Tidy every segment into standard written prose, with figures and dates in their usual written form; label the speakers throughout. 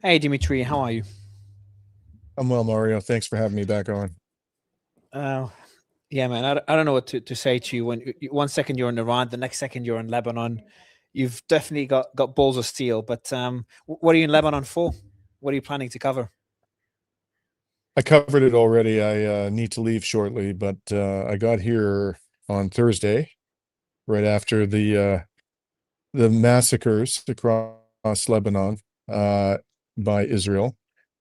Speaker 1: Hey, Dimitri, how are you?
Speaker 2: I'm well, Mario. Thanks for having me back on.
Speaker 1: Uh, yeah, man, I don't know what to say to you. When one second you're in Iran, the next second you're in Lebanon. You've definitely got balls of steel. But what are you in Lebanon for? What are you planning to cover?
Speaker 2: I covered it already. I need to leave shortly, but I got here on Thursday, right after the massacres across Lebanon uh, by Israel,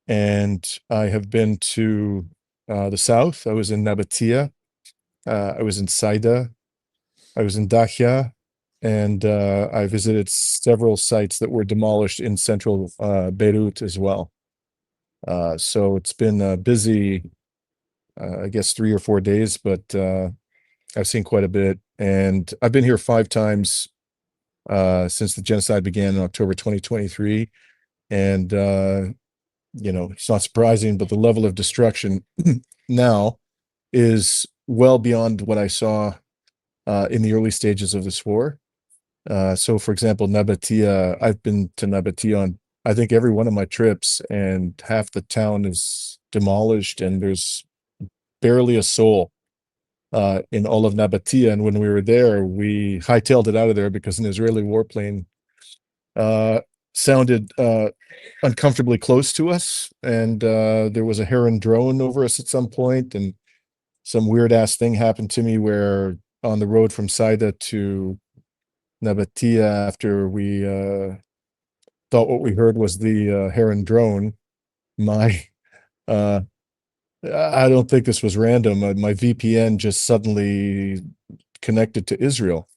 Speaker 2: and I have been to the south. I was in Nabatea. I was in Saida. I was in Dahya, and I visited several sites that were demolished in central Beirut as well. So it's been a busy, I guess, 3 or 4 days, but I've seen quite a bit. And I've been here 5 times since the genocide began in October 2023. And, it's not surprising, but the level of destruction now is well beyond what I saw in the early stages of this war. So, for example, Nabatea, I've been to Nabatea on, I think, every one of my trips, and half the town is demolished, and there's barely a soul in all of Nabatea. And when we were there, we hightailed it out of there because an Israeli warplane uh, sounded uncomfortably close to us, and there was a Heron drone over us at some point, and some weird ass thing happened to me where on the road from Saida to Nabatea, after we thought what we heard was the Heron drone, my uh, I don't think this was random. My VPN just suddenly connected to Israel.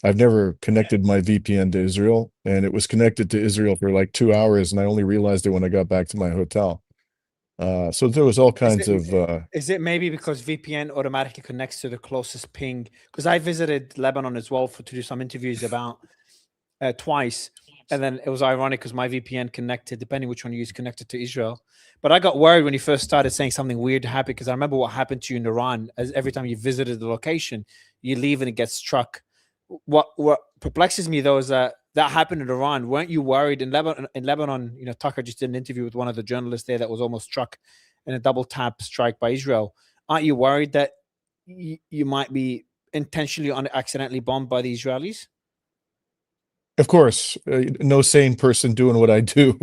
Speaker 2: I've never connected my VPN to Israel, and it was connected to Israel for like 2 hours, and I only realized it when I got back to my hotel. So there was all
Speaker 1: Is
Speaker 2: kinds
Speaker 1: it
Speaker 2: of
Speaker 1: is it maybe because VPN automatically connects to the closest ping? Because I visited Lebanon as well to do some interviews about twice, and then it was ironic because my VPN connected, depending which one you use, connected to Israel. But I got worried when you first started saying something weird happened, because I remember what happened to you in Iran. As every time you visited the location, you leave and it gets struck. What perplexes me though is that happened in Iran. Weren't you worried in Lebanon? In Lebanon, Tucker just did an interview with one of the journalists there that was almost struck in a double tap strike by Israel. Aren't you worried that you might be intentionally accidentally bombed by the Israelis?
Speaker 2: of course, no sane person doing what I do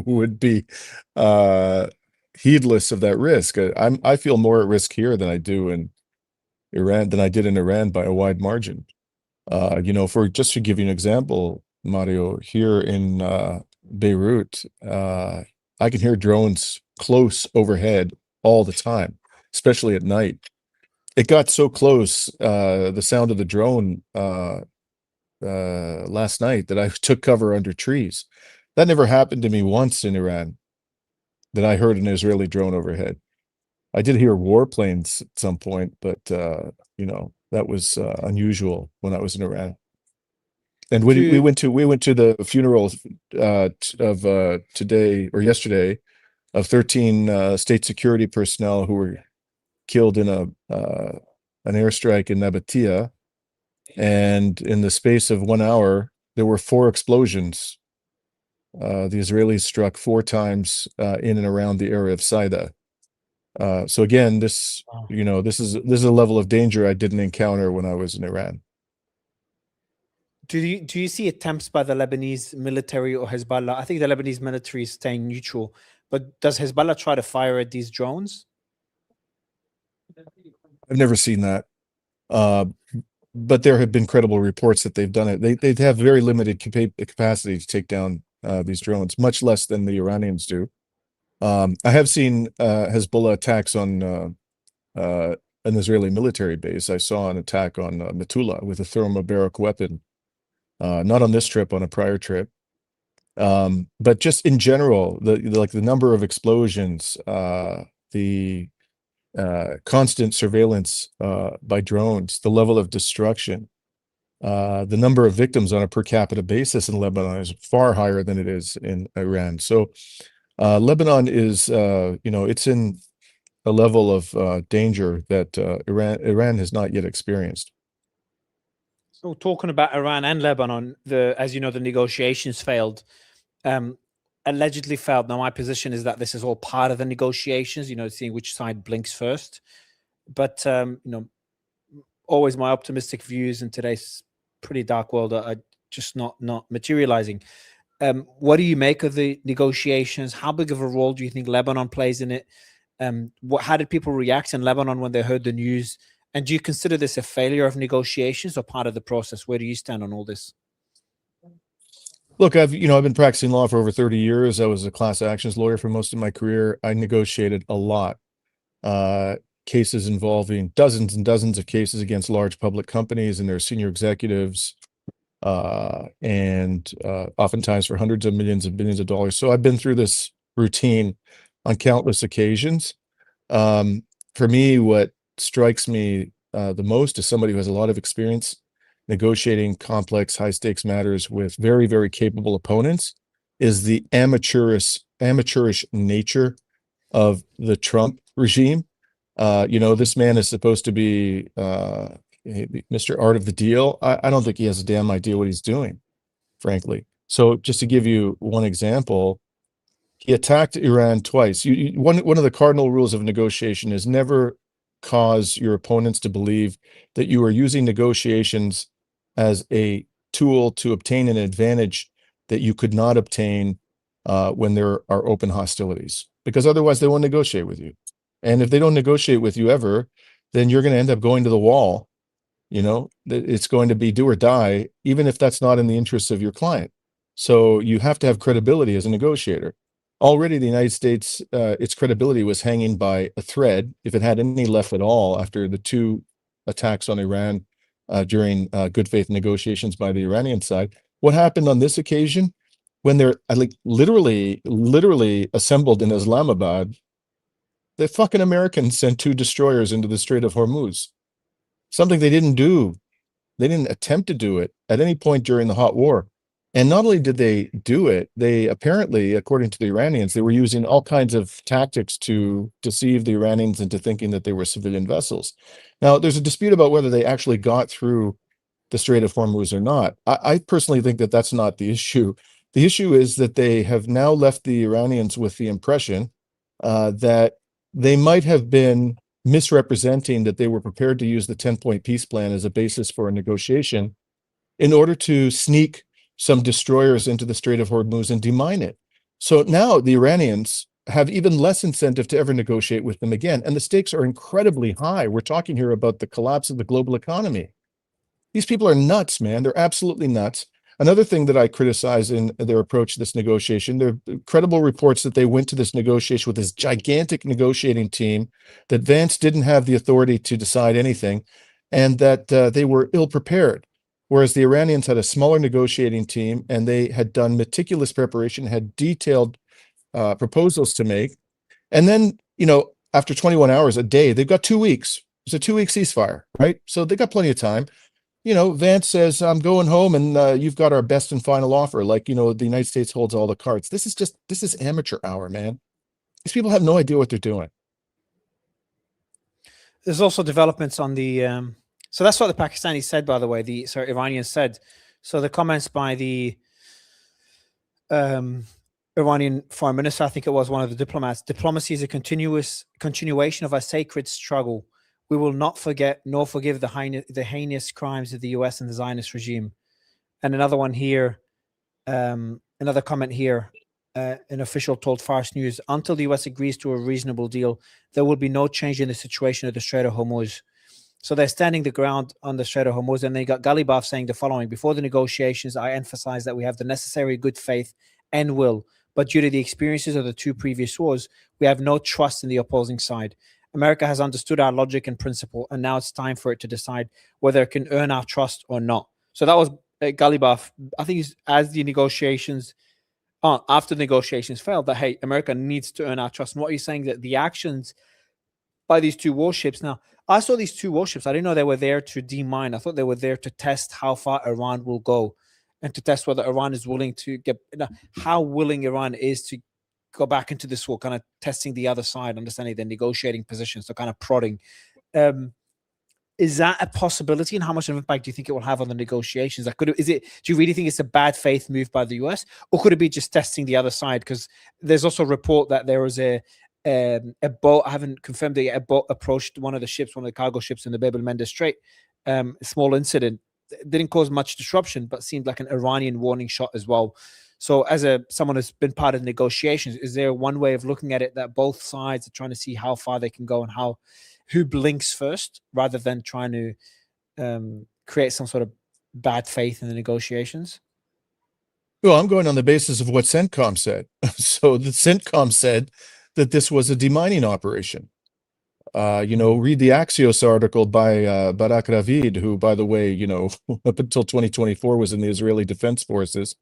Speaker 2: would be uh, heedless of that risk. I feel more at risk here than I do in Iran than I did in Iran by a wide margin. For just to give you an example, Mario, here in Beirut, I can hear drones close overhead all the time, especially at night. It got so close, the sound of the drone last night, that I took cover under trees. That never happened to me once in Iran, that I heard an Israeli drone overhead. I did hear warplanes at some point, but that was unusual when I was in Iran. And we
Speaker 1: To
Speaker 2: went to the funeral of today or yesterday of 13 state security personnel who were killed in a an airstrike in Nabatea, and in the space of 1 hour there were 4 explosions. The Israelis struck 4 times in and around the area of Saida. So again, this is a level of danger I didn't encounter when I was in Iran.
Speaker 1: do you see attempts by the Lebanese military or Hezbollah? I think the Lebanese military is staying neutral, but does Hezbollah try to fire at these drones?
Speaker 2: I've never seen that. Uh, but there have been credible reports that they've done it. They have very limited capacity to take down these drones, much less than the Iranians do. I have seen Hezbollah attacks on an Israeli military base. I saw an attack on Metula with a thermobaric weapon. Not on this trip, on a prior trip. But just in general, the number of explosions, the constant surveillance by drones, the level of destruction, the number of victims on a per capita basis in Lebanon is far higher than it is in Iran. So Lebanon is, it's in a level of danger that Iran has not yet experienced.
Speaker 1: So talking about Iran and Lebanon, as you know, the negotiations failed, allegedly failed. Now, my position is that this is all part of the negotiations, seeing which side blinks first. But, always my optimistic views in today's pretty dark world are just not materializing. What do you make of the negotiations? How big of a role do you think Lebanon plays in it? How did people react in Lebanon when they heard the news? And do you consider this a failure of negotiations or part of the process? Where do you stand on all this?
Speaker 2: Look, I've been practicing law for over 30 years. I was a class actions lawyer for most of my career. I negotiated a lot. Cases involving dozens and dozens of cases against large public companies and their senior executives, and oftentimes for hundreds of millions of billions of dollars. So I've been through this routine on countless occasions. For me, what strikes me the most is somebody who has a lot of experience negotiating complex, high-stakes matters with very, very capable opponents, is the amateurish nature of the Trump regime. This man is supposed to be Mr. Art of the Deal. I don't think he has a damn idea what he's doing, frankly. So just to give you one example, he attacked Iran twice. One of the cardinal rules of negotiation is never cause your opponents to believe that you are using negotiations as a tool to obtain an advantage that you could not obtain when there are open hostilities, because otherwise they won't negotiate with you. And if they don't negotiate with you ever, then you're going to end up going to the wall. It's going to be do or die, even if that's not in the interests of your client. So you have to have credibility as a negotiator. Already the United States, its credibility was hanging by a thread, if it had any left at all, after the two attacks on Iran during good faith negotiations by the Iranian side. What happened on this occasion, when they're literally assembled in Islamabad, the fucking Americans sent 2 destroyers into the Strait of Hormuz, something they didn't do. They didn't attempt to do it at any point during the hot war. And not only did they do it, they apparently, according to the Iranians, they were using all kinds of tactics to deceive the Iranians into thinking that they were civilian vessels. Now, there's a dispute about whether they actually got through the Strait of Hormuz or not. I personally think that that's not the issue. The issue is that they have now left the Iranians with the impression that they might have been misrepresenting that they were prepared to use the 10-point peace plan as a basis for a negotiation in order to sneak some destroyers into the Strait of Hormuz and demine it. So now the Iranians have even less incentive to ever negotiate with them again. And the stakes are incredibly high. We're talking here about the collapse of the global economy. These people are nuts, man. They're absolutely nuts. Another thing that I criticize in their approach to this negotiation, there are credible reports that they went to this negotiation with this gigantic negotiating team, that Vance didn't have the authority to decide anything, and that they were ill-prepared. Whereas the Iranians had a smaller negotiating team, and they had done meticulous preparation, had detailed proposals to make. And then, after 21 hours a day, they've got 2 weeks. It's a 2-week ceasefire, right? So they got plenty of time. Vance says, I'm going home, and you've got our best and final offer. The United States holds all the cards. This is amateur hour, man. These people have no idea what they're doing.
Speaker 1: There's also developments on the, so that's what the Pakistanis said, by the way, Iranians said. So the comments by the Iranian foreign minister, I think it was one of the diplomats, diplomacy is a continuation of a sacred struggle. We will not forget nor forgive the heinous crimes of the US and the Zionist regime. And another one here, another comment here, an official told Fars News, until the US agrees to a reasonable deal, there will be no change in the situation of the Strait of Hormuz. So they're standing the ground on the Strait of Hormuz, and they got Ghalibaf saying the following: before the negotiations, I emphasize that we have the necessary good faith and will, but due to the experiences of the 2 previous wars, we have no trust in the opposing side. America has understood our logic and principle, and now it's time for it to decide whether it can earn our trust or not. So that was Ghalibaf. I think as the negotiations, after the negotiations failed, that, hey, America needs to earn our trust. And what you're saying, that the actions by these 2 warships. Now, I saw these 2 warships. I didn't know they were there to demine. I thought they were there to test how far Iran will go and to test whether Iran is willing to how willing Iran is to go back into this war, kind of testing the other side, understanding their negotiating positions, so kind of prodding. Is that a possibility, and how much of an impact do you think it will have on the negotiations? Like, do you really think it's a bad faith move by the US, or could it be just testing the other side? Because there's also a report that there was a boat, I haven't confirmed it yet, a boat approached one of the cargo ships in the Bab el-Mandeb Strait. A small incident. It didn't cause much disruption, but seemed like an Iranian warning shot as well. So as someone who's been part of negotiations, is there one way of looking at it that both sides are trying to see how far they can go and who blinks first, rather than trying to create some sort of bad faith in the negotiations?
Speaker 2: Well, I'm going on the basis of what CENTCOM said. So the CENTCOM said that this was a demining operation. Read the Axios article by Barak Ravid, who, by the way, up until 2024 was in the Israeli Defense Forces,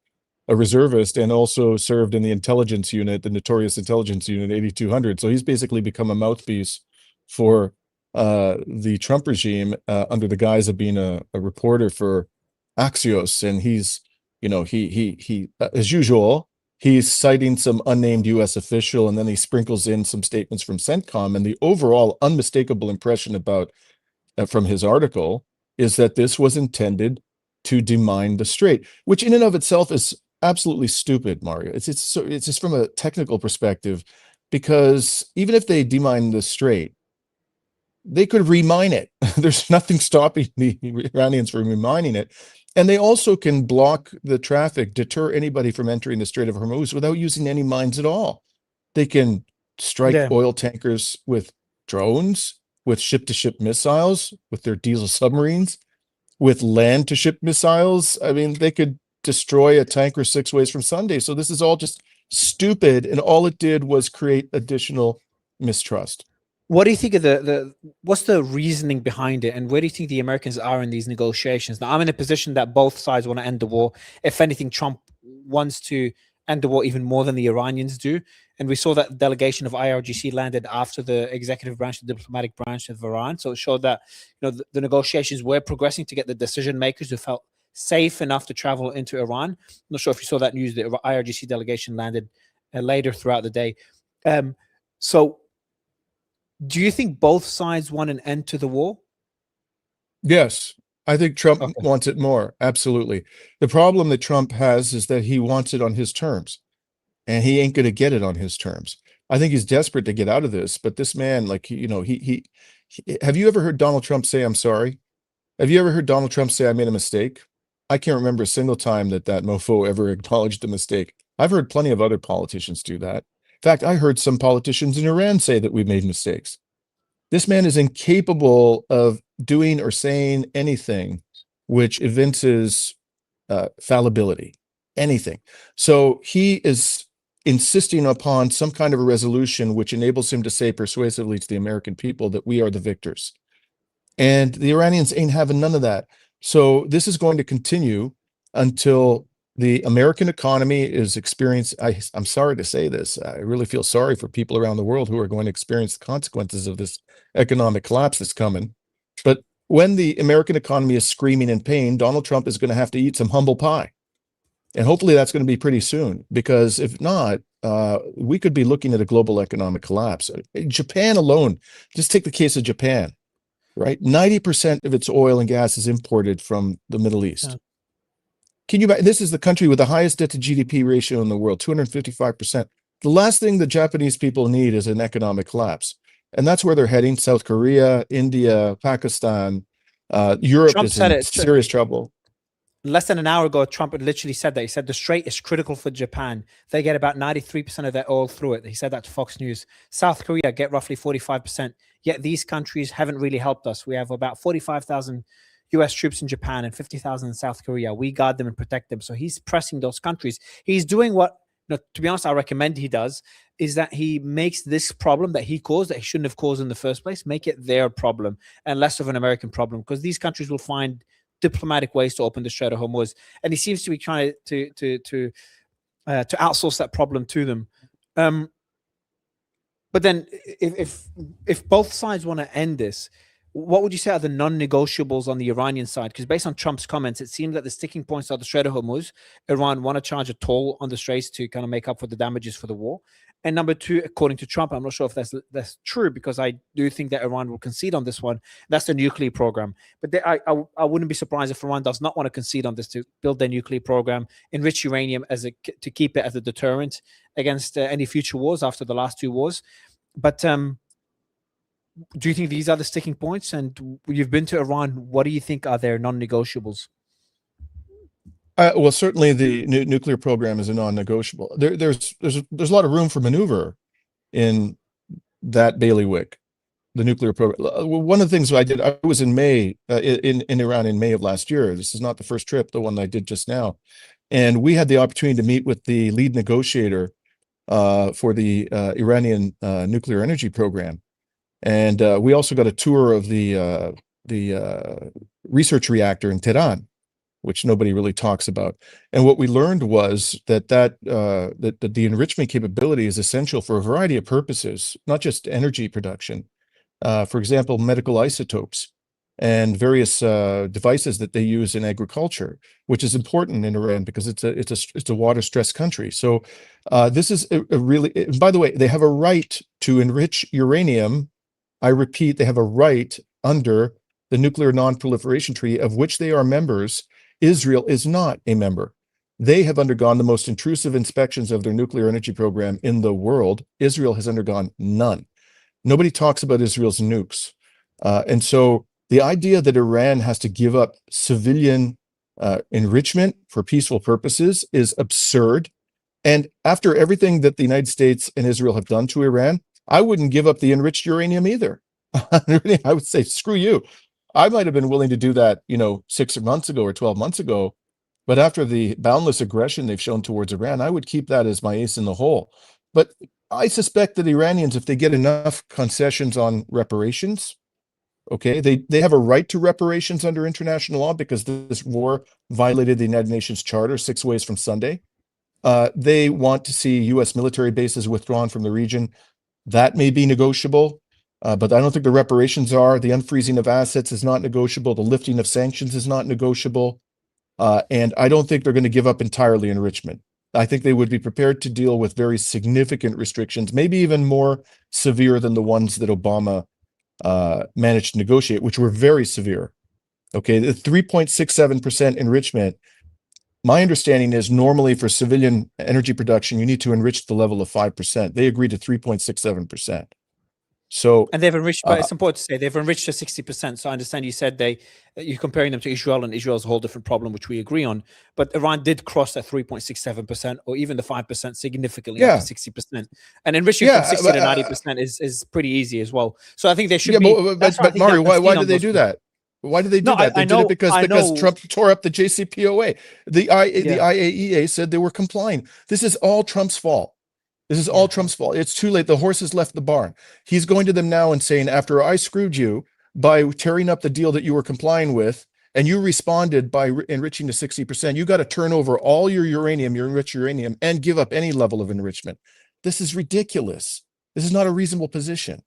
Speaker 2: a reservist, and also served in the intelligence unit, the notorious intelligence unit 8200. So he's basically become a mouthpiece for the Trump regime under the guise of being a reporter for Axios. And he's, he as usual, he's citing some unnamed U.S. official, and then he sprinkles in some statements from CENTCOM. And the overall unmistakable impression about from his article is that this was intended to demine the strait, which in and of itself is absolutely stupid, Mario. It's just from a technical perspective, because even if they demine the strait, they could remine it. There's nothing stopping the Iranians from remining it. And they also can block the traffic, deter anybody from entering the Strait of Hormuz without using any mines at all. They can strike oil tankers with drones, with ship-to-ship missiles, with their diesel submarines, with land-to-ship missiles. I mean, they could destroy a tanker 6 ways from Sunday. So this is all just stupid, and all it did was create additional mistrust.
Speaker 1: What do you think of what's the reasoning behind it, and where do you think the Americans are in these negotiations? Now, I'm in a position that both sides want to end the war. If anything, Trump wants to end the war even more than the Iranians do. And we saw that delegation of IRGC landed after the executive branch, the diplomatic branch of Iran. So it showed that the negotiations were progressing to get the decision makers who felt safe enough to travel into Iran. I'm not sure if you saw that news. The IRGC delegation landed later throughout the day. So do you think both sides want an end to the war?
Speaker 2: Yes, I think Trump wants it more. Absolutely. The problem that Trump has is that he wants it on his terms, and he ain't going to get it on his terms. I think he's desperate to get out of this, but this man, like, have you ever heard Donald Trump say, "I'm sorry"? Have you ever heard Donald Trump say, "I made a mistake"? I can't remember a single time that mofo ever acknowledged a mistake. I've heard plenty of other politicians do that. In fact, I heard some politicians in Iran say that we made mistakes. This man is incapable of doing or saying anything which evinces fallibility, anything. So he is insisting upon some kind of a resolution which enables him to say persuasively to the American people that we are the victors. And the Iranians ain't having none of that. So this is going to continue until the American economy is experiencing, I'm sorry to say this, I really feel sorry for people around the world who are going to experience the consequences of this economic collapse that's coming. But when the American economy is screaming in pain, Donald Trump is going to have to eat some humble pie. And hopefully that's going to be pretty soon, because if not, we could be looking at a global economic collapse. Japan alone, just take the case of Japan, right? 90% of its oil and gas is imported from the Middle East. Yeah. Can you? This is the country with the highest debt to GDP ratio in the world, 255%. The last thing the Japanese people need is an economic collapse. And that's where they're heading. South Korea, India, Pakistan, Europe Trump is in serious trouble.
Speaker 1: Less than an hour ago, Trump had literally said that. He said the strait is critical for Japan. They get about 93% of their oil through it. He said that to Fox News. South Korea get roughly 45%. Yet these countries haven't really helped us. We have about 45,000 US troops in Japan and 50,000 in South Korea. We guard them and protect them. So he's pressing those countries. He's doing what, to be honest, I recommend he does, is that he makes this problem that he caused, that he shouldn't have caused in the first place, make it their problem and less of an American problem, because these countries will find diplomatic ways to open the Strait of Hormuz. And he seems to be trying to outsource that problem to them. But then if both sides want to end this, what would you say are the non-negotiables on the Iranian side? Because based on Trump's comments, it seems that the sticking points are the Strait of Hormuz. Iran want to charge a toll on the straits to kind of make up for the damages for the war. And number two, according to Trump, I'm not sure if that's true, because I do think that Iran will concede on this one. That's the nuclear program. But I wouldn't be surprised if Iran does not want to concede on this, to build their nuclear program, enrich uranium to keep it as a deterrent against any future wars after the last two wars. But do you think these are the sticking points? And you've been to Iran. What do you think are their non-negotiables?
Speaker 2: Well, certainly the nuclear program is a non-negotiable. There's a lot of room for maneuver in that bailiwick, the nuclear program. One of the things I did, I was in May in Iran in May of last year. This is not the first trip, the one I did just now, and we had the opportunity to meet with the lead negotiator for the Iranian nuclear energy program, and we also got a tour of the research reactor in Tehran, which nobody really talks about. And what we learned was that the enrichment capability is essential for a variety of purposes, not just energy production. For example, medical isotopes and various devices that they use in agriculture, which is important in Iran because it's a water-stressed country. So this is a really. By the way, they have a right to enrich uranium. I repeat, they have a right under the Nuclear Non-Proliferation Treaty, of which they are members. Israel is not a member. They have undergone the most intrusive inspections of their nuclear energy program in the world. Israel has undergone none. Nobody talks about Israel's nukes. And so the idea that Iran has to give up civilian enrichment for peaceful purposes is absurd. And after everything that the United States and Israel have done to Iran, I wouldn't give up the enriched uranium either. I would say, screw you. I might have been willing to do that, 6 months ago or 12 months ago, but after the boundless aggression they've shown towards Iran, I would keep that as my ace in the hole. But I suspect that the Iranians, if they get enough concessions on reparations, okay, they have a right to reparations under international law because this war violated the United Nations Charter 6 ways from Sunday. They want to see U.S. military bases withdrawn from the region. That may be negotiable. But I don't think the reparations are. The unfreezing of assets is not negotiable. The lifting of sanctions is not negotiable. And I don't think they're going to give up entirely enrichment. I think they would be prepared to deal with very significant restrictions, maybe even more severe than the ones that Obama managed to negotiate, which were very severe. Okay, the 3.67% enrichment, my understanding is normally for civilian energy production, you need to enrich the level of 5%. They agreed to 3.67%. So,
Speaker 1: and they've enriched, but it's important to say they've enriched to 60%. So I understand you said you're comparing them to Israel, and Israel's a whole different problem, which we agree on. But Iran did cross that 3.67% or even the 5% significantly up to 60%. And enriching from 60 to 90% is pretty easy as well. So I think they should be.
Speaker 2: But Mario, why did they do that? Why did they do that? They did it because Trump tore up the JCPOA. The IAEA said they were complying. This is all Trump's fault. This is all Trump's fault. It's too late. The horse has left the barn. He's going to them now and saying, after I screwed you by tearing up the deal that you were complying with, and you responded by enriching to 60%, you got to turn over all your uranium, your enriched uranium, and give up any level of enrichment. This is ridiculous. This is not a reasonable position.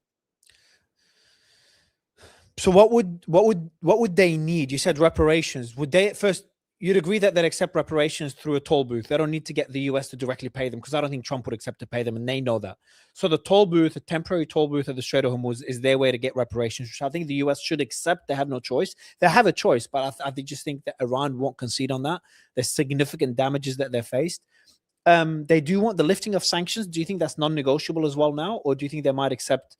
Speaker 1: So what would they need? You said reparations. Would they first? You'd agree that they'd accept reparations through a toll booth. They don't need to get the US to directly pay them, because I don't think Trump would accept to pay them, and they know that. So the toll booth, a temporary toll booth at the Strait of Hormuz, is their way to get reparations, which I think the US should accept. They have no choice. They have a choice, but I just think that Iran won't concede on that. There's significant damages that they're faced. They do want the lifting of sanctions. Do you think that's non-negotiable as well now, or do you think they might accept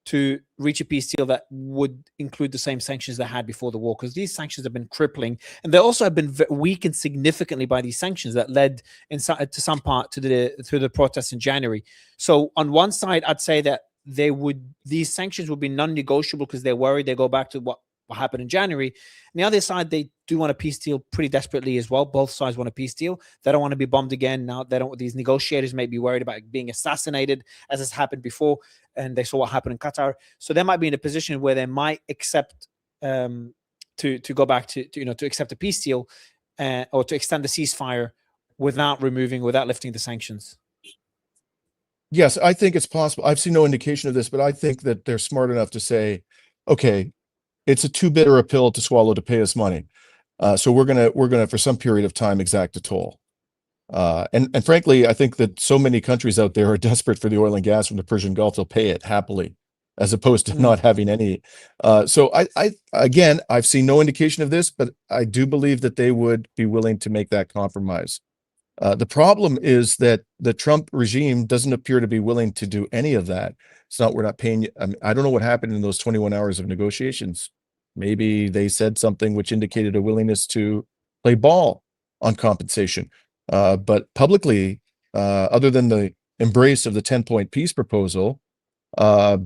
Speaker 1: to reach a peace deal that would include the same sanctions they had before the war? Because these sanctions have been crippling, and they also have been weakened significantly by these sanctions that led to some part to the protests in January. So on one side, I'd say that these sanctions would be non-negotiable because they're worried they go back to what happened in January. On the other side, they do want a peace deal pretty desperately as well. Both sides want a peace deal. They don't want to be bombed again. Now these negotiators may be worried about being assassinated, as has happened before, and they saw what happened in Qatar. So they might be in a position where they might accept to go back to accept a peace deal or to extend the ceasefire without lifting the sanctions.
Speaker 2: Yes, I think it's possible. I've seen no indication of this, but I think that they're smart enough to say, okay, it's too bitter a pill to swallow to pay us money. So we're gonna for some period of time exact a toll. And frankly, I think that so many countries out there are desperate for the oil and gas from the Persian Gulf. They'll pay it happily, as opposed to not having any. So again, I've seen no indication of this, but I do believe that they would be willing to make that compromise. The problem is that the Trump regime doesn't appear to be willing to do any of that. It's not, we're not paying you. I mean, I don't know what happened in those 21 hours of negotiations. Maybe they said something which indicated a willingness to play ball on compensation. But publicly, other than the embrace of the 10-point peace proposal, I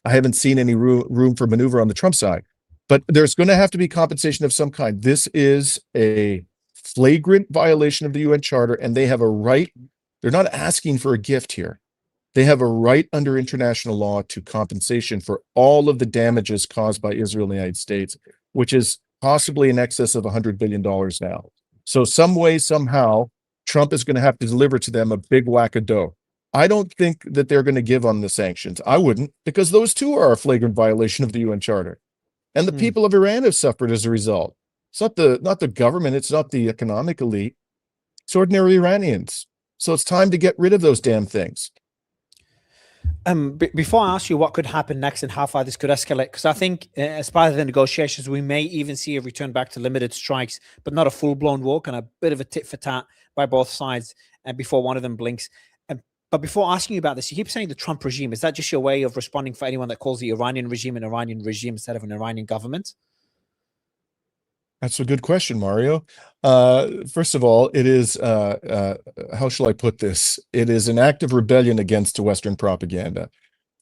Speaker 2: haven't seen any room for maneuver on the Trump side. But there's going to have to be compensation of some kind. This is a flagrant violation of the UN Charter, and they have a right. They're not asking for a gift here. They have a right under international law to compensation for all of the damages caused by Israel and the United States, which is possibly in excess of $100 billion now. So some way, somehow, Trump is going to have to deliver to them a big whack of dough. I don't think that they're going to give on the sanctions. I wouldn't, because those too are a flagrant violation of the UN Charter. And the people of Iran have suffered as a result. It's not the government, it's not the economic elite, it's ordinary Iranians. So it's time to get rid of those damn things.
Speaker 1: Before I ask you what could happen next and how far this could escalate, because I think as part of the negotiations, we may even see a return back to limited strikes, but not a full-blown war, and a bit of a tit for tat by both sides, and before one of them blinks. But before asking you about this, you keep saying the Trump regime. Is that just your way of responding for anyone that calls the Iranian regime an Iranian regime instead of an Iranian government?
Speaker 2: That's a good question, Mario. First of all, it is, how shall I put this? It is an act of rebellion against Western propaganda.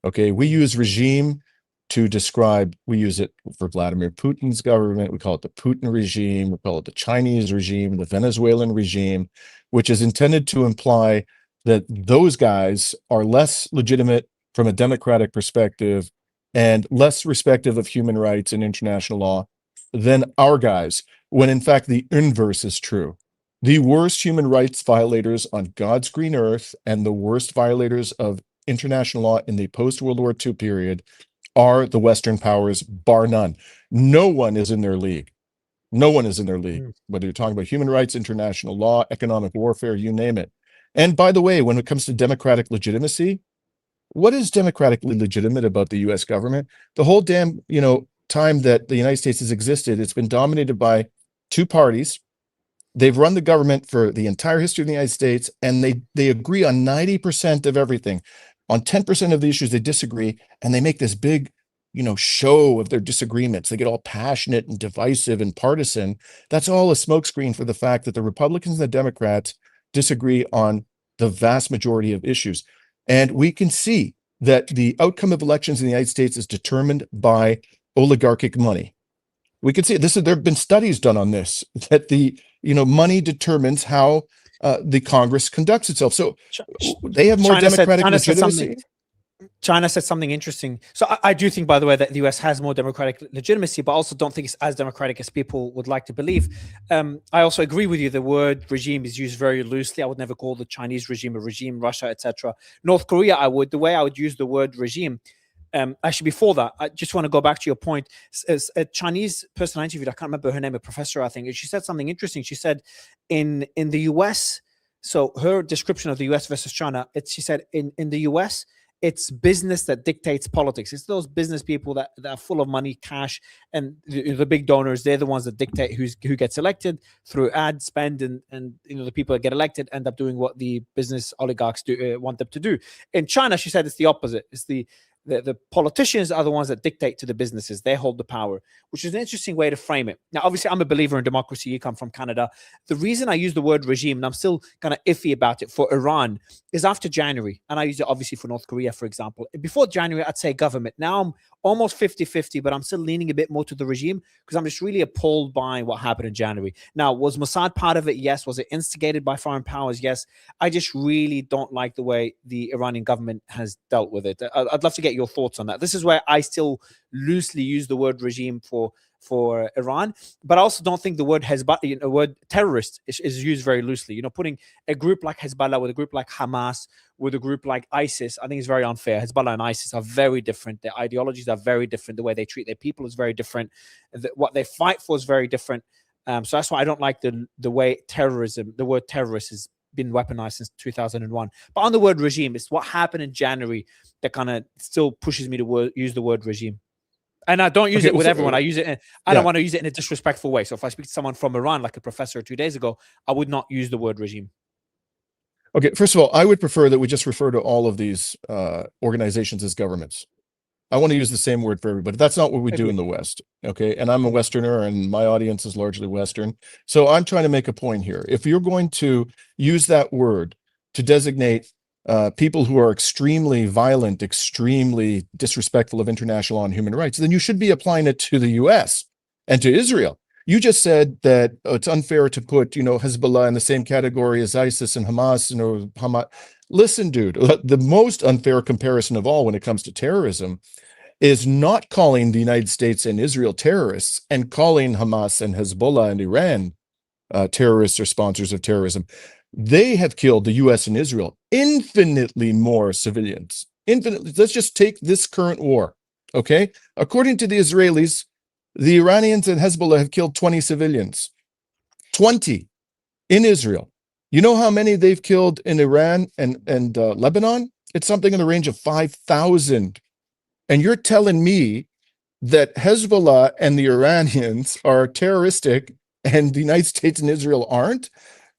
Speaker 2: Okay, we use regime to describe, we use it for Vladimir Putin's government. We call it the Putin regime. We call it the Chinese regime, the Venezuelan regime, which is intended to imply that those guys are less legitimate from a democratic perspective and less respective of human rights and international law than our guys, when in fact the inverse is true. The worst human rights violators on God's green earth and the worst violators of international law in the post-World War II period are the Western powers, bar none. No one is in their league. No one is in their league, whether you're talking about human rights, international law, economic warfare, you name it. And by the way, when it comes to democratic legitimacy, what is democratically legitimate about the US government? The whole damn, time that the United States has existed, it's been dominated by two parties. They've run the government for the entire history of the United States, and they agree on 90% of everything. On 10% of the issues, they disagree, and they make this big, show of their disagreements. They get all passionate and divisive and partisan. That's all a smokescreen for the fact that the Republicans and the Democrats disagree on the vast majority of issues. And we can see that the outcome of elections in the United States is determined by oligarchic money. We can see this. There have been studies done on this, that the money determines how the Congress conducts itself. So they have more democratic legitimacy.
Speaker 1: China said something interesting. So I do think, by the way, that the US has more democratic legitimacy, but also don't think it's as democratic as people would like to believe. I also agree with you. The word regime is used very loosely. I would never call the Chinese regime a regime, Russia, etc. North Korea, I would. The way I would use the word regime, actually, before that, I just want to go back to your point. As a Chinese person I interviewed, I can't remember her name, a professor, I think, and she said something interesting. She said in the US, so her description of the US versus China, she said in the US, it's business that dictates politics. It's those business people that are full of money, cash, and the big donors. They're the ones that dictate who gets elected through ad spend, and the people that get elected end up doing what the business oligarchs want them to do. In China, she said it's the opposite. It's the politicians are the ones that dictate to the businesses. They hold the power, which is an interesting way to frame it. Now, obviously, I'm a believer in democracy. You come from Canada. The reason I use the word regime, and I'm still kind of iffy about it for Iran, is after January. And I use it obviously for North Korea, for example. Before January, I'd say government. Now I'm almost 50-50, but I'm still leaning a bit more to the regime because I'm just really appalled by what happened in January. Now, was Mossad part of it? Yes. Was it instigated by foreign powers? Yes. I just really don't like the way the Iranian government has dealt with it. I'd love to get your thoughts on that. This is where I still loosely use the word regime for Iran, but I also don't think the word Hezbollah, word terrorist is used very loosely. Putting a group like Hezbollah with a group like Hamas with a group like ISIS, I think is very unfair. Hezbollah and ISIS are very different. Their ideologies are very different. The way they treat their people is very different. What they fight for is very different. So that's why I don't like the way the word terrorist has been weaponized since 2001. But on the word regime, it's what happened in January that kind of still pushes me to use the word regime. And I don't use it with everyone. I use it. I don't want to use it in a disrespectful way. So if I speak to someone from Iran, like a professor 2 days ago, I would not use the word regime.
Speaker 2: Okay, first of all, I would prefer that we just refer to all of these organizations as governments. I want to use the same word for everybody. That's not what we do in the West. Okay, and I'm a Westerner, and my audience is largely Western. So I'm trying to make a point here. If you're going to use that word to designate people who are extremely violent, extremely disrespectful of international law and human rights, then you should be applying it to the U.S. and to Israel. You just said that it's unfair to put, Hezbollah in the same category as ISIS and Hamas and Hamas. Listen, dude, the most unfair comparison of all when it comes to terrorism is not calling the United States and Israel terrorists and calling Hamas and Hezbollah and Iran terrorists or sponsors of terrorism. They have killed the U.S. and Israel infinitely more civilians. Infinitely. Let's just take this current war. Okay. According to the Israelis, the Iranians and Hezbollah have killed 20 civilians. 20 in Israel. You know how many they've killed in Iran and Lebanon? It's something in the range of 5,000. And you're telling me that Hezbollah and the Iranians are terroristic and the United States and Israel aren't?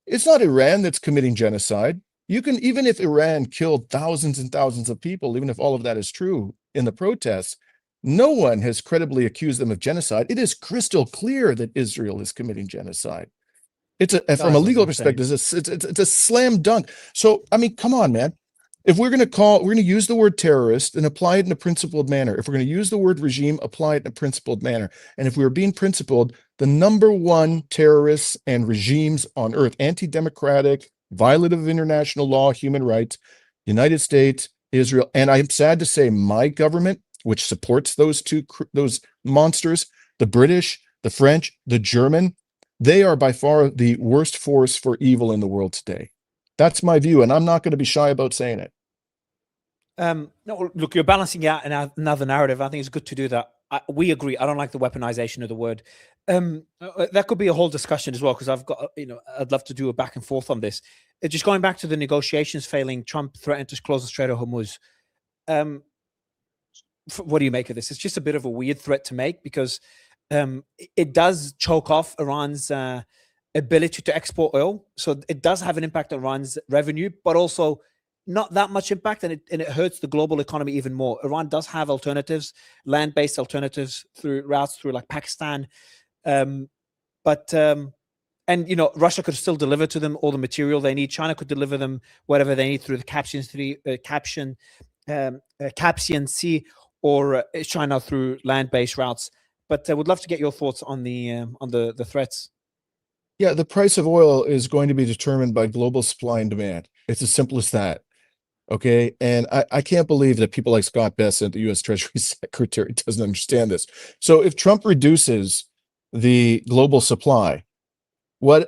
Speaker 2: It's not Iran that's committing genocide. You can, even if Iran killed thousands and thousands of people, even if all of that is true in the protests, no one has credibly accused them of genocide. It is crystal clear that Israel is committing genocide. From a legal perspective, it's a slam dunk. So, I mean, come on, man. If we're going to use the word terrorist and apply it in a principled manner. If we're going to use the word regime, apply it in a principled manner. And if we were being principled, the number one terrorists and regimes on earth, anti-democratic, violative of international law, human rights, United States, Israel, and I'm sad to say my government, which supports those monsters, the British, the French, the German, they are by far the worst force for evil in the world today. That's my view, and I'm not going to be shy about saying it.
Speaker 1: No, look, you're balancing out another narrative. I think it's good to do that. We agree. I don't like the weaponization of the word. That could be a whole discussion as well, because I've got, I'd love to do a back and forth on this. Just going back to the negotiations failing, Trump threatened to close the Strait of Hormuz. What do you make of this? It's just a bit of a weird threat to make, because it does choke off Iran's ability to export oil. So it does have an impact on Iran's revenue, but also not that much impact, and it hurts the global economy even more. Iran does have alternatives, land-based alternatives through routes through like Pakistan, and Russia could still deliver to them all the material they need. China could deliver them whatever they need through the Caspian Sea, or China through land-based routes. But I would love to get your thoughts on the threats.
Speaker 2: Yeah, the price of oil is going to be determined by global supply and demand. It's as simple as that. Okay. And I can't believe that people like Scott Bessent, the U.S. Treasury Secretary, doesn't understand this. So if Trump reduces the global supply,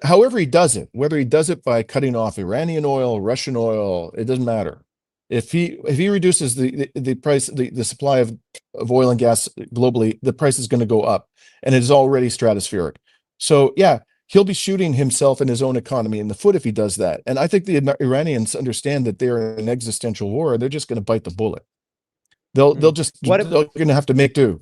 Speaker 2: however he does it, whether he does it by cutting off Iranian oil, Russian oil, it doesn't matter. If he reduces the price, the supply of oil and gas globally, the price is going to go up, and it is already stratospheric. So yeah, he'll be shooting himself and his own economy in the foot if he does that. And I think the Iranians understand that they're in an existential war. They're just going to bite the bullet. They're going to have to make do.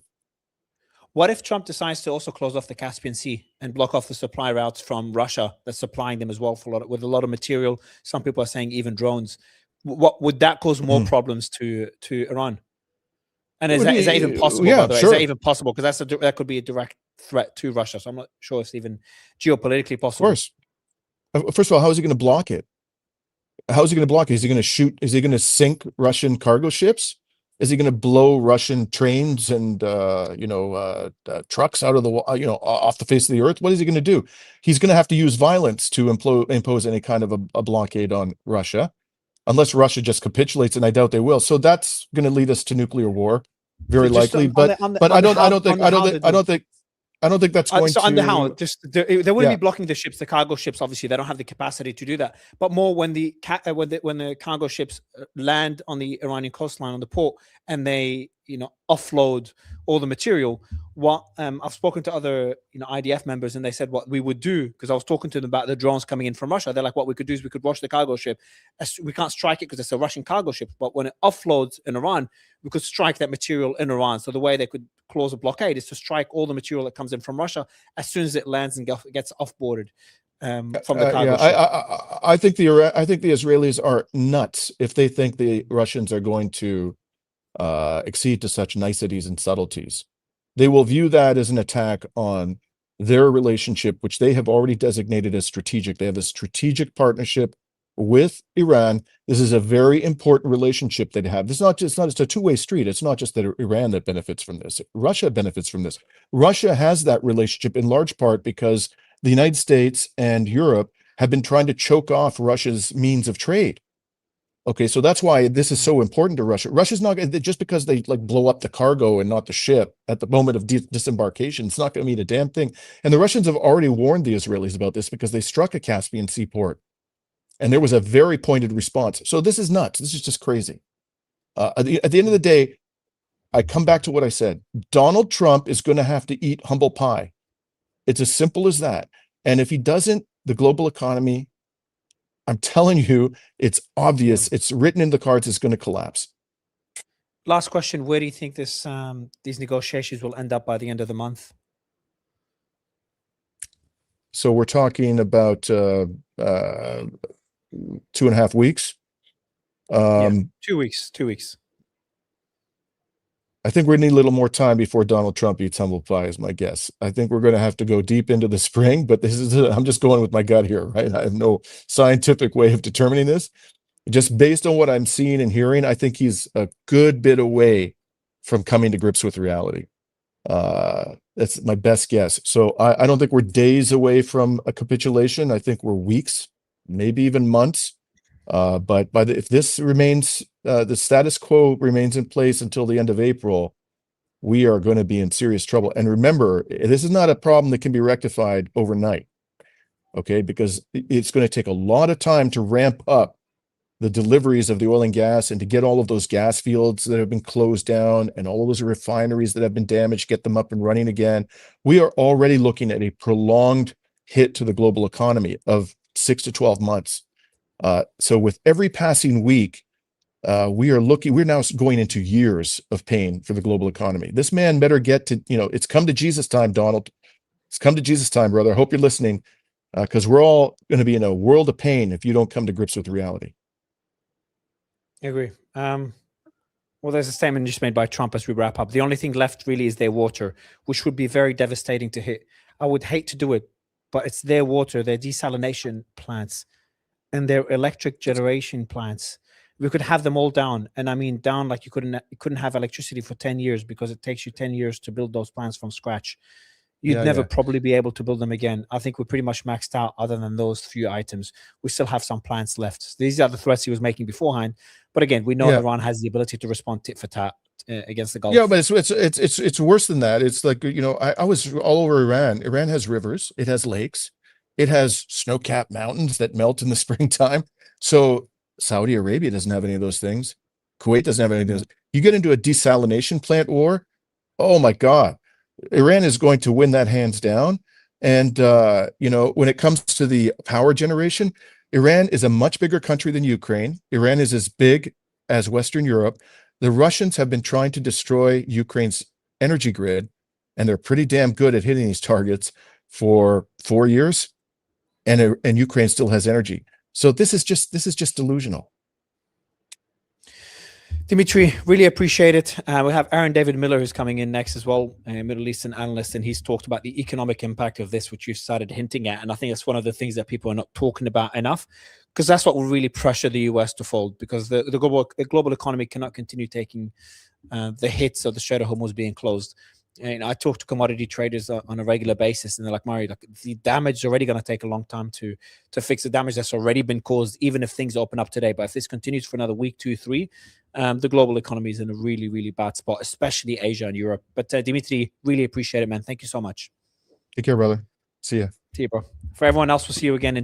Speaker 1: What if Trump decides to also close off the Caspian Sea and block off the supply routes from Russia that's supplying them as well with a lot of material? Some people are saying even drones. What would that cause more problems to Iran? And is that even possible?
Speaker 2: Yeah,
Speaker 1: by the way?
Speaker 2: Sure.
Speaker 1: Is that even possible? Because that could be a direct threat to Russia. So I'm not sure it's even geopolitically possible.
Speaker 2: Of course. First of all, how is he going to block it? How is he going to block it? Is he going to shoot? Is he going to sink Russian cargo ships? Is he going to blow Russian trains and trucks out of the off the face of the earth? What is he going to do? He's going to have to use violence to impose any kind of a blockade on Russia, unless Russia just capitulates, and I doubt they will. So that's going to lead us to nuclear war, very likely. But I don't think that's going
Speaker 1: so
Speaker 2: to.
Speaker 1: Under how they wouldn't be blocking the ships, the cargo ships. Obviously, they don't have the capacity to do that. But more when the cargo ships land on the Iranian coastline on the port, and they offload all the material. What I've spoken to other IDF members, and they said what we would do, because I was talking to them about the drones coming in from Russia. They're like, what we could do is we could watch the cargo ship. We can't strike it because it's a Russian cargo ship, but when it offloads in Iran, we could strike that material in Iran. So the way they could close a blockade is to strike all the material that comes in from Russia as soon as it lands and gets offboarded from the cargo ship.
Speaker 2: I think the Israelis are nuts if they think the Russians are going to accede to such niceties and subtleties. They will view that as an attack on their relationship, which they have already designated as strategic. They have a strategic partnership with Iran. This is a very important relationship they have. It's not just a two-way street. It's not just that Iran that benefits from this. Russia benefits from this. Russia has that relationship in large part because the United States and Europe have been trying to choke off Russia's means of trade. Okay, so that's why this is so important to Russia. Russia's not going to, just because they like blow up the cargo and not the ship at the moment of disembarkation, it's not going to mean a damn thing. And the Russians have already warned the Israelis about this because they struck a Caspian seaport, and there was a very pointed response. So this is nuts. This is just crazy. At the end of the day, I come back to what I said. Donald Trump is going to have to eat humble pie. It's as simple as that. And if he doesn't, the global economy, I'm telling you, it's obvious. It's written in the cards. It's going to collapse.
Speaker 1: Last question: where do you think this these negotiations will end up by the end of the month?
Speaker 2: So we're talking about 2.5 weeks.
Speaker 1: 2 weeks. 2 weeks.
Speaker 2: I think we need a little more time before Donald Trump eats humble pie, is my guess. I think we're going to have to go deep into the spring, but I'm just going with my gut here, right? I have no scientific way of determining this. Just based on what I'm seeing and hearing, I think he's a good bit away from coming to grips with reality. That's my best guess. So I don't think we're days away from a capitulation. I think we're weeks, maybe even months. But if this remains, the status quo remains in place until the end of April, we are going to be in serious trouble. And remember, this is not a problem that can be rectified overnight, okay? Because it's going to take a lot of time to ramp up the deliveries of the oil and gas and to get all of those gas fields that have been closed down and all of those refineries that have been damaged, get them up and running again. We are already looking at a prolonged hit to the global economy of 6 to 12 months. So with every passing week, we're now going into years of pain for the global economy. This man better get to, it's come to Jesus time, Donald. It's come to Jesus time, brother. I hope you're listening, because we're all going to be in a world of pain if you don't come to grips with reality.
Speaker 1: I agree. Well, there's a statement just made by Trump as we wrap up. The only thing left really is their water, which would be very devastating to hit. I would hate to do it, but it's their water, their desalination plants, and their electric generation plants. We could have them all down, and I mean down like you couldn't have electricity for 10 years because it takes you 10 years to build those plants from scratch. You'd never probably be able to build them again. I think we're pretty much maxed out other than those few items. We still have some plants left. These are the threats he was making beforehand. But again, we know Iran has the ability to respond tit for tat against the Gulf.
Speaker 2: Yeah, but it's worse than that. It's like, I was all over Iran. Iran has rivers. It has lakes. It has snow-capped mountains that melt in the springtime. So Saudi Arabia doesn't have any of those things. Kuwait doesn't have any of those. You get into a desalination plant war, oh my God. Iran is going to win that hands down. And, when it comes to the power generation, Iran is a much bigger country than Ukraine. Iran is as big as Western Europe. The Russians have been trying to destroy Ukraine's energy grid, and they're pretty damn good at hitting these targets for 4 years. And Ukraine still has energy. So this is just delusional.
Speaker 1: Dimitri, really appreciate it. We have Aaron David Miller who's coming in next as well, a Middle Eastern analyst, and he's talked about the economic impact of this, which you started hinting at. And I think that's one of the things that people are not talking about enough, because that's what will really pressure the US to fold, because the global economy cannot continue taking the hits of the Strait of Hormuz being closed. And I talk to commodity traders on a regular basis, and they're like, Murray, the damage is already going to take a long time to fix the damage that's already been caused, even if things open up today. But if this continues for another week, 2, 3, the global economy is in a really, really bad spot, especially Asia and Europe. But Dimitri, really appreciate it, man. Thank you so much.
Speaker 2: Take care, brother. See ya.
Speaker 1: See you, bro. For everyone else, we'll see you again in